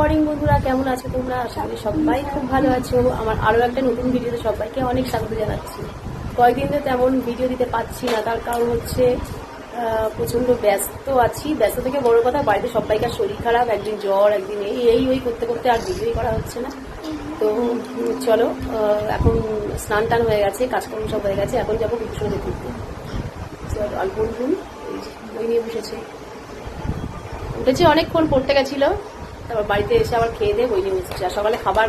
Morning বন্ধুরা, কেমন আছো তোমরা? আশা করি সবাই খুব ভালো আছো। আমার আরও একটা নতুন ভিডিওতে সবাইকে অনেক স্বাগত জানাচ্ছি। কয়েকদিন ধরে তেমন ভিডিও দিতে পারছি না, তার কারণ হচ্ছে প্রচণ্ড ব্যস্ত আছি। ব্যস্ত থেকে বড় কথা, বাড়িতে সবাইকার শরীর খারাপ, একদিন জ্বর, একদিন এই করতে করতে আর ভিডিওই করা হচ্ছে না। তো চলো, এখন স্নান টান হয়ে গেছে, কাজকর্ম সব হয়ে গেছে, এখন যাবো কুকুরসঙ্গে ঘুরতে। চলো, আর বন্ধু বই নিয়ে বসেছে, উঠেছে অনেকক্ষণ, পড়তে গেছিলো, তারপর বাড়িতে এসে আবার খেয়ে দিয়ে বই নিয়ে বসেছে। আর সকালে খাবার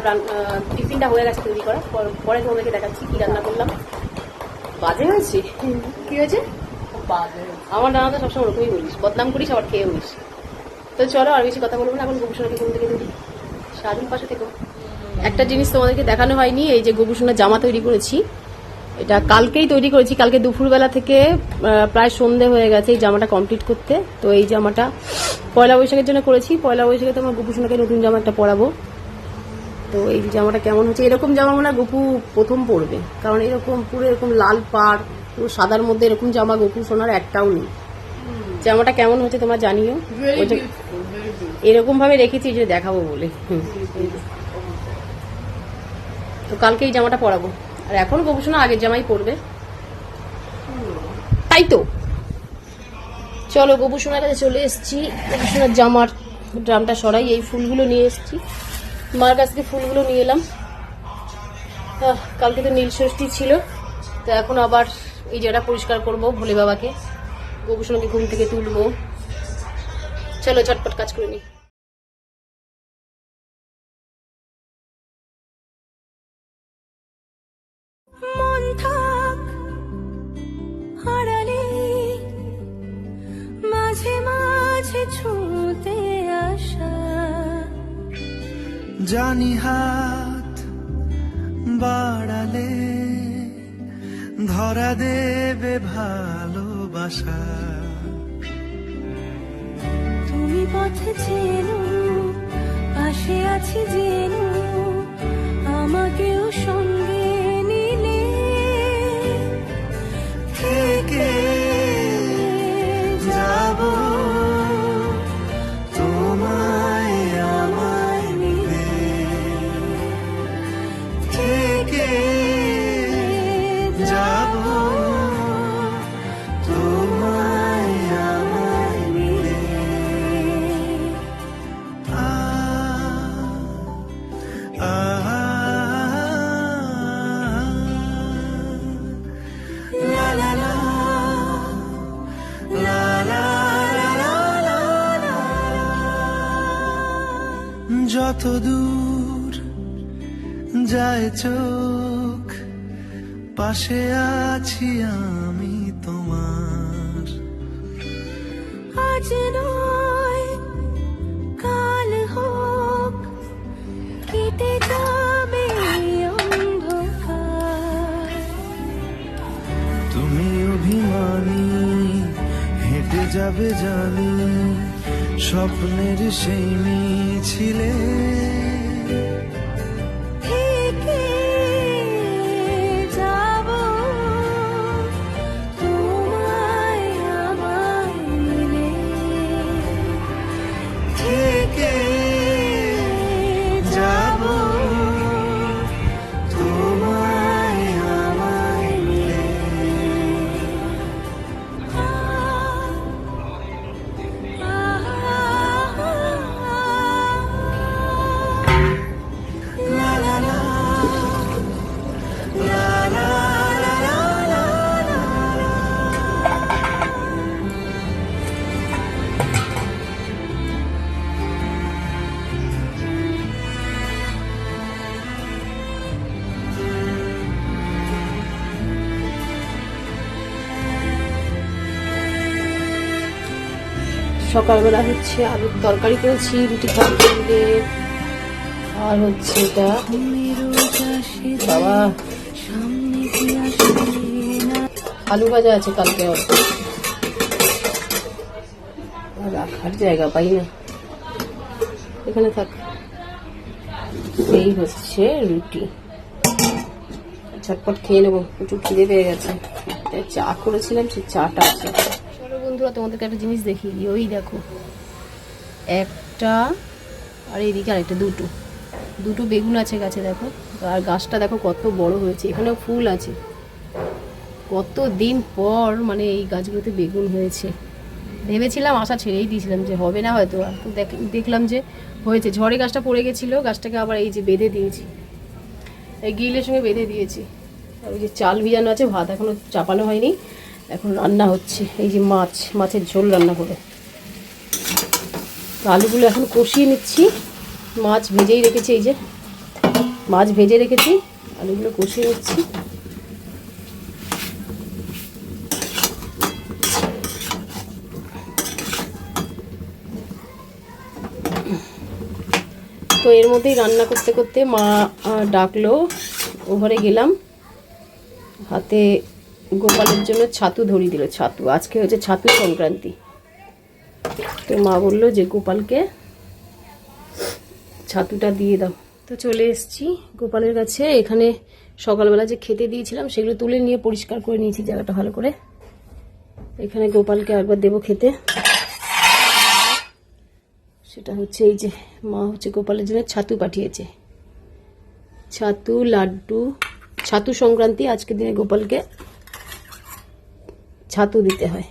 টিফিনটা হয়ে গেছে তৈরি করা, পরে তোমাদেরকে দেখাচ্ছি কি রান্না করলাম। বাজে হয়েছে? কি হয়েছে? আমার রান্না তো সবসময় ওরকমই বলিস, বদনাম করিস আবার খেয়ে উনিস। তো চলো, আর বেশি কথা বলবো না, এখন গোপুসোনাকে ঘুম থেকে তুলি। সারাদিন পাশে থেকো। একটা জিনিস তোমাদেরকে দেখানো হয়নি, এই যে গোপুসোনার জামা তৈরি করেছি, এটা কালকেই তৈরি করেছি। কালকে দুপুরবেলা থেকে প্রায় সন্ধে হয়ে গেছে এই জামাটা কমপ্লিট করতে। তো এই জামাটা পয়লা বৈশাখের জন্য করেছি। পয়লা বৈশাখে তো আমার গোপুসোনাকে নতুন জামা একটা পরাবো। তো এই জামাটা কেমন হচ্ছে, এরকম জামা মনে হয় গোপু প্রথম পরবে, কারণ এরকম পুরো এরকম লাল পাড়, পুরো সাদার মধ্যে এরকম জামা গোপুসোনার একটাও নেই। জামাটা কেমন হচ্ছে তোমরা জানিও। এরকম ভাবে রেখেছি যে দেখাবো বলে। তো কালকে এই জামাটা পরাবো, আর এখন গোপুসোনা আগের জামাই পরবে, তাই তো। চলো, গোপুসোনার কাছে চলে এসেছি। গোপুসোনার জামার ড্রামটা সরাই, এই ফুলগুলো নিয়ে এসেছি, মার কাছ থেকে ফুলগুলো নিয়ে এলাম। কালকে তো নীল ষষ্ঠী ছিল, তো এখন আবার এই জায়গাটা পরিষ্কার করবো, ভোলে বাবাকে, গোপুসোনাকে ঘুম থেকে তুলবো। চলো চটপট কাজ করে নি। মন থাক হারালে মাঝে মাঝে ছুঁতে আসা, জানি হাত বাড়ালে ধরা দেবে ভালোবাসা। তুমি পথে চেনো, পাশে আছি জেনো, আমাকেও সঙ্গে নিলে থেকে যাব তোমায় আমায় মিলে, থেকে যাব তোমায় আমায় মিলে। La la la, la la la la la la, যত দূর যায় চোখ পাশে আছি আমি তোমার। আজ নয় কাল হোক, কেটে যাবে অন্ধকার। তুমি অভিমানী হেঁটে যাবে জানি, স্বপ্নের সেই মিছিলে থেকে যাব তোমায় আমায় মিলে, থেকে যাব তোমায় আমায় মিলে। La la la, la la la la la la. সকালবেলা হচ্ছে আলুর তরকারি করেছি, রুটি খাওয়া, আর হচ্ছে এটা বাবা আলু ভাজা আছে কালকে, রাখার জায়গা পাই না, এখানে থাক। এই হচ্ছে রুটি, ঝটপট খেয়ে নেবো, প্রচুর খিদে পেয়ে গেছে। চা করেছিলাম, সেই চাটা আছে। চলো বন্ধুরা, তোমাদেরকে একটা জিনিস দেখি। ওই দেখো, একটা আর এইদিকে আরেকটা দুটো বেগুন আছে গাছে দেখো। আর গাছটা দেখো কত বড় হয়েছে, এখানেও ফুল আছে। কত দিন পর মানে এই গাছগুলোতে বেগুন হয়েছে। ভেবেছিলাম আশা ছেড়েই দিয়েছিলাম যে হবে না হয়তো, আর তো দেখলাম যে হয়েছে। ঝড়ে গাছটা পড়ে গেছিলো, গাছটাকে আবার এই যে বেঁধে দিয়েছি, এই গ্রিলের সঙ্গে বেঁধে দিয়েছি। আর ওই যে চাল ভিজানো আছে, ভাত এখনও চাপানো হয়নি, এখন রান্না হচ্ছে। এই যে মাছের ঝোল রান্না করে আলুগুলো এখন কষিয়ে নিচ্ছি। মাছ ভেজেই রেখেছি, এই যে মাছ ভেজে রেখেছি, আলুগুলো কষিয়ে নিচ্ছি। তো এর মধ্যেই রান্না করতে করতে মা ডাকলো, ও ঘরে গেলাম। হাতে গোপালের জন্য ছাতু ধরিয়ে দিল। ছাতু আজকে হচ্ছে ছাতু সংক্রান্তি। তো মা বললো যে গোপালকে ছাতুটা দিয়ে দাও। তো চলে এসেছি গোপালের কাছে। এখানে সকালবেলা যে খেতে দিয়েছিলাম সেগুলো তুলে নিয়ে পরিষ্কার করে নিয়েছি জায়গাটা ভালো করে। এখানে গোপালকে একবার দেবো খেতে। সেটা হচ্ছে এই যে মা হচ্ছে গোপালের জন্য ছাতু পাঠিয়েছে, ছাতু লাড্ডু। ছাতু সংক্রান্তি, আজকের দিনে গোপালকে ছাতু দিতে হয়।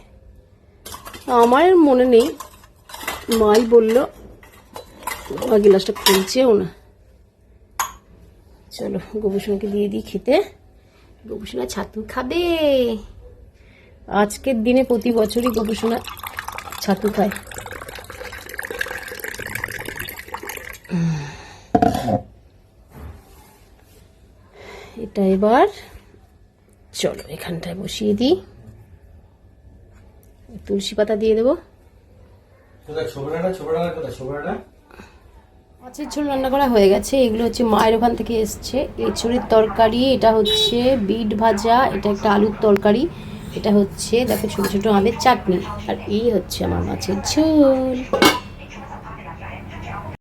আমার মনে নেই, মাই বলল, গিলাসটা খুলছেও না। চলো গোপুসোনাকে দিয়ে দিই খেতে। গোপুসোনা ছাতু খাবে। আজকের দিনে প্রতি বছরই গোপুসোনা ছাতু খায়। এটা এবার চলো এখানটায় বসিয়ে দিই, তুলসী পাতা দিয়ে দেবো। মাছের ঝোল রান্না করা হয়ে গেছে। এগুলো হচ্ছে মায়ের ওখান থেকে এসছে। এঁচুড়ের তরকারি, এটা হচ্ছে বিট ভাজা, এটা একটা আলুর তরকারি, এটা হচ্ছে দেখো ছোট ছোট আমের চাটনি, আর এই হচ্ছে আমার মাছের ঝোল।